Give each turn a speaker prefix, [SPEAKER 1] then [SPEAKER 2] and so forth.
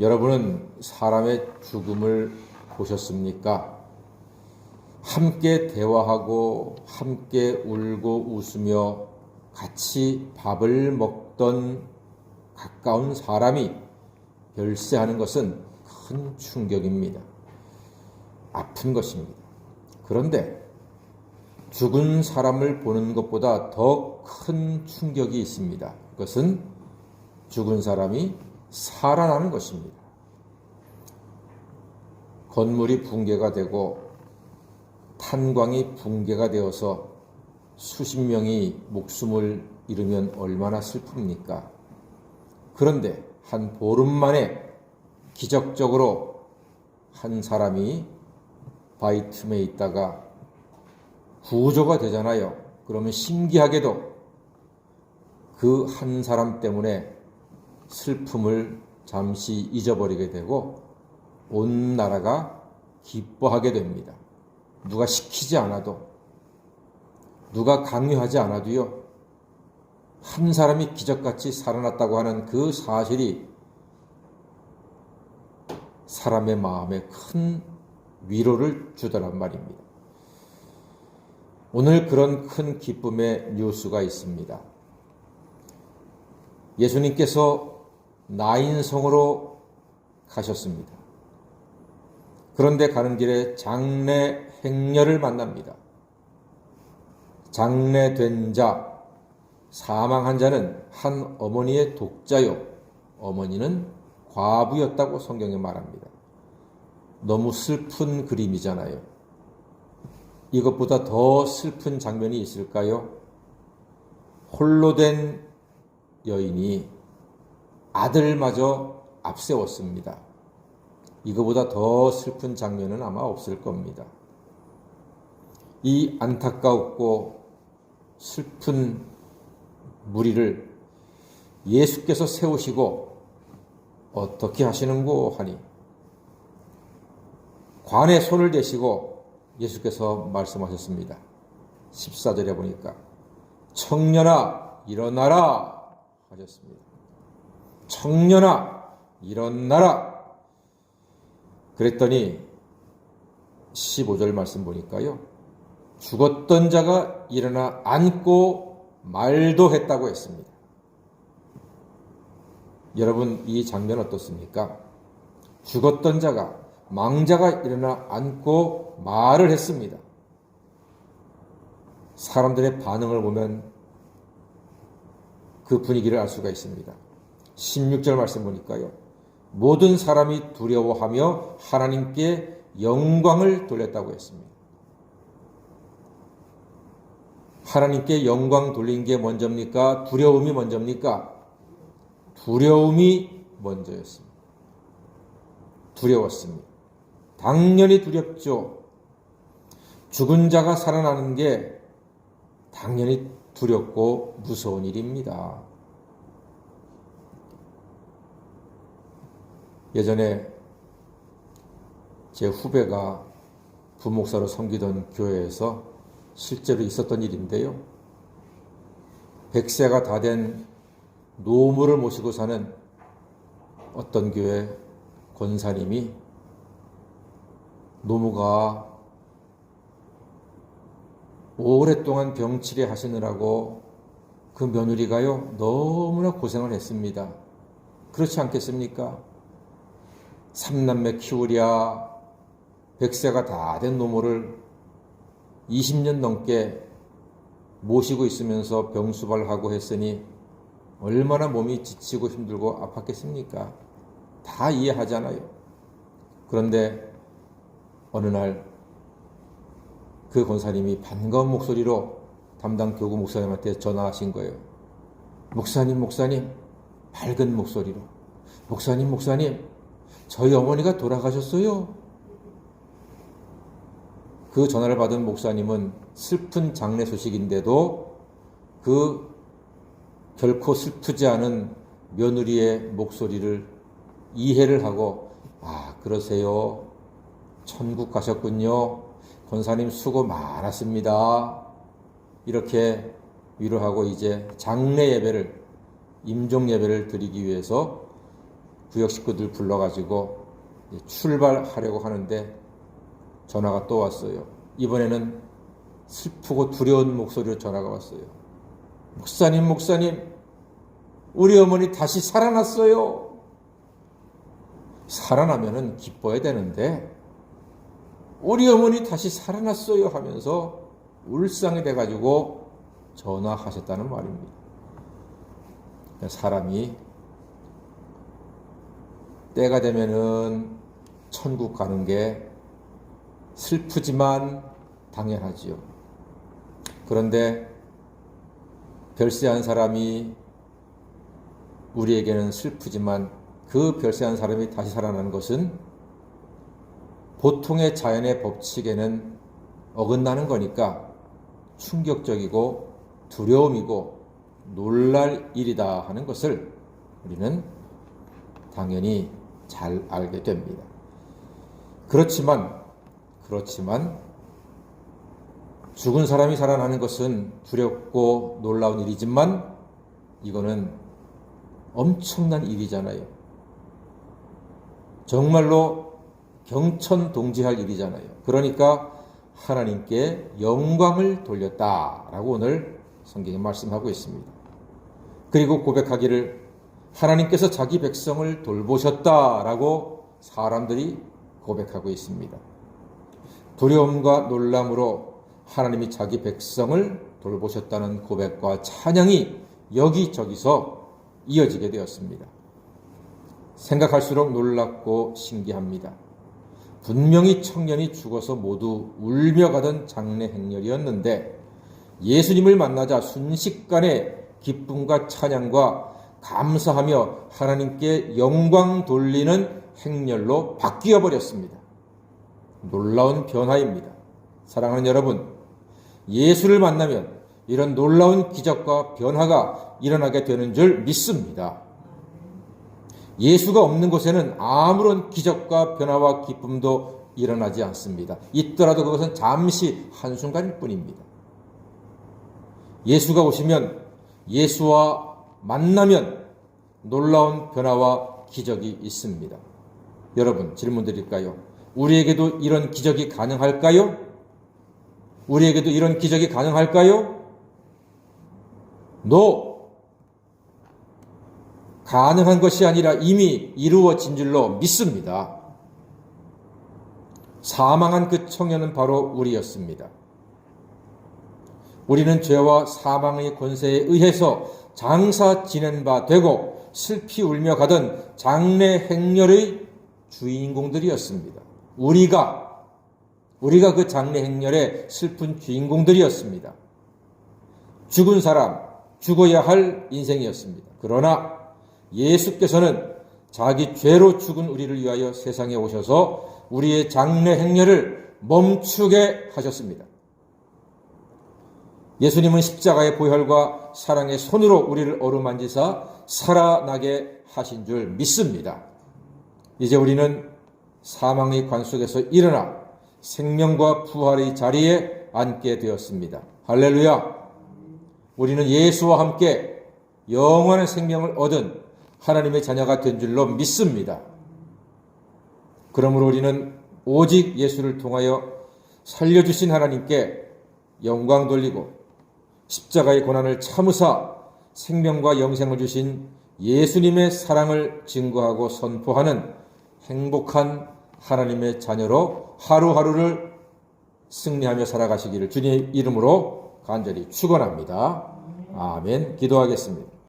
[SPEAKER 1] 여러분은 사람의 죽음을 보셨습니까? 함께 대화하고 함께 울고 웃으며 같이 밥을 먹던 가까운 사람이 별세하는 것은 큰 충격입니다. 아픈 것입니다. 그런데 죽은 사람을 보는 것보다 더 큰 충격이 있습니다. 그것은 죽은 사람이 살아나는 것입니다. 건물이 붕괴가 되고 탄광이 붕괴가 되어서 수십 명이 목숨을 잃으면 얼마나 슬픕니까? 그런데 한 보름 만에 기적적으로 한 사람이 바위 틈에 있다가 구조가 되잖아요. 그러면 신기하게도 그 한 사람 때문에 슬픔을 잠시 잊어버리게 되고 온 나라가 기뻐하게 됩니다. 누가 시키지 않아도, 누가 강요하지 않아도요, 한 사람이 기적같이 살아났다고 하는 그 사실이 사람의 마음에 큰 위로를 주더란 말입니다. 오늘 그런 큰 기쁨의 뉴스가 있습니다. 예수님께서 나인성으로 가셨습니다. 그런데 가는 길에 장례 행렬을 만납니다. 장례된 자, 사망한 자는 한 어머니의 독자요, 어머니는 과부였다고 성경에 말합니다. 너무 슬픈 그림이잖아요. 이것보다 더 슬픈 장면이 있을까요? 홀로 된 여인이 아들마저 앞세웠습니다. 이거보다 더 슬픈 장면은 아마 없을 겁니다. 이 안타깝고 슬픈 무리를 예수께서 세우시고 어떻게 하시는고 하니 관에 손을 대시고 예수께서 말씀하셨습니다. 14절에 보니까 청년아 일어나라 하셨습니다. 청년아 일어나라. 그랬더니 15절 말씀 보니까요. 죽었던 자가 일어나 앉고 말도 했다고 했습니다. 여러분 이 장면 어떻습니까? 죽었던 자가, 망자가 일어나 앉고 말을 했습니다. 사람들의 반응을 보면 그 분위기를 알 수가 있습니다. 16절 말씀 보니까요. 모든 사람이 두려워하며 하나님께 영광을 돌렸다고 했습니다. 하나님께 영광 돌린 게 먼저입니까? 두려움이 먼저입니까? 두려움이 먼저였습니다. 두려웠습니다. 당연히 두렵죠. 죽은 자가 살아나는 게 당연히 두렵고 무서운 일입니다. 예전에 제 후배가 부목사로 섬기던 교회에서 실제로 있었던 일인데요. 100세가 다 된 노모를 모시고 사는 어떤 교회 권사님이 노모가 오랫동안 병치레 하시느라고 그 며느리가요 너무나 고생을 했습니다. 그렇지 않겠습니까? 3남매 키우랴 100세가 다 된 노모를 20년 넘게 모시고 있으면서 병수발하고 했으니 얼마나 몸이 지치고 힘들고 아팠겠습니까? 다 이해하잖아요. 그런데 어느 날 그 권사님이 반가운 목소리로 담당 교구 목사님한테 전화하신 거예요. 목사님, 밝은 목소리로. 목사님, 저희 어머니가 돌아가셨어요. 그 전화를 받은 목사님은 슬픈 장례 소식인데도 그 결코 슬프지 않은 며느리의 목소리를 이해를 하고 그러세요. 천국 가셨군요. 권사님 수고 많았습니다. 이렇게 위로하고 이제 장례 예배를, 임종 예배를 드리기 위해서 구역 식구들 불러가지고 출발하려고 하는데 전화가 또 왔어요. 이번에는 슬프고 두려운 목소리로 전화가 왔어요. 목사님, 우리 어머니 다시 살아났어요. 살아나면은 기뻐야 되는데 우리 어머니 다시 살아났어요 하면서 울상이 돼가지고 전화하셨다는 말입니다. 사람이 때가 되면은 천국 가는 게 슬프지만 당연하지요. 그런데 별세한 사람이 우리에게는 슬프지만 그 별세한 사람이 다시 살아나는 것은 보통의 자연의 법칙에는 어긋나는 거니까 충격적이고 두려움이고 놀랄 일이다 하는 것을 우리는 당연히 잘 알게 됩니다. 그렇지만 죽은 사람이 살아나는 것은 두렵고 놀라운 일이지만 이거는 엄청난 일이잖아요. 정말로 경천동지할 일이잖아요. 그러니까 하나님께 영광을 돌렸다라고 오늘 성경에 말씀하고 있습니다. 그리고 고백하기를 하나님께서 자기 백성을 돌보셨다라고 사람들이 고백하고 있습니다. 두려움과 놀람으로 하나님이 자기 백성을 돌보셨다는 고백과 찬양이 여기저기서 이어지게 되었습니다. 생각할수록 놀랍고 신기합니다. 분명히 청년이 죽어서 모두 울며 가던 장례 행렬이었는데 예수님을 만나자 순식간에 기쁨과 찬양과 감사하며 하나님께 영광 돌리는 행렬로 바뀌어 버렸습니다. 놀라운 변화입니다. 사랑하는 여러분, 예수를 만나면 이런 놀라운 기적과 변화가 일어나게 되는 줄 믿습니다. 예수가 없는 곳에는 아무런 기적과 변화와 기쁨도 일어나지 않습니다. 있더라도 그것은 잠시 한순간일 뿐입니다. 예수가 오시면, 예수와 만나면 놀라운 변화와 기적이 있습니다. 여러분, 질문 드릴까요? 우리에게도 이런 기적이 가능할까요? 우리에게도 이런 기적이 가능할까요? No! 가능한 것이 아니라 이미 이루어진 줄로 믿습니다. 사망한 그 청년은 바로 우리였습니다. 우리는 죄와 사망의 권세에 의해서 장사 지낸 바 되고 슬피 울며 가던 장례 행렬의 주인공들이었습니다. 우리가 그 장례 행렬의 슬픈 주인공들이었습니다. 죽은 사람, 죽어야 할 인생이었습니다. 그러나 예수께서는 자기 죄로 죽은 우리를 위하여 세상에 오셔서 우리의 장례 행렬을 멈추게 하셨습니다. 예수님은 십자가의 보혈과 사랑의 손으로 우리를 어루만지사 살아나게 하신 줄 믿습니다. 이제 우리는 사망의 관 속에서 일어나 생명과 부활의 자리에 앉게 되었습니다. 할렐루야! 우리는 예수와 함께 영원한 생명을 얻은 하나님의 자녀가 된 줄로 믿습니다. 그러므로 우리는 오직 예수를 통하여 살려주신 하나님께 영광 돌리고 십자가의 고난을 참으사 생명과 영생을 주신 예수님의 사랑을 증거하고 선포하는 행복한 하나님의 자녀로 하루하루를 승리하며 살아가시기를 주님의 이름으로 간절히 축원합니다. 아멘. 기도하겠습니다.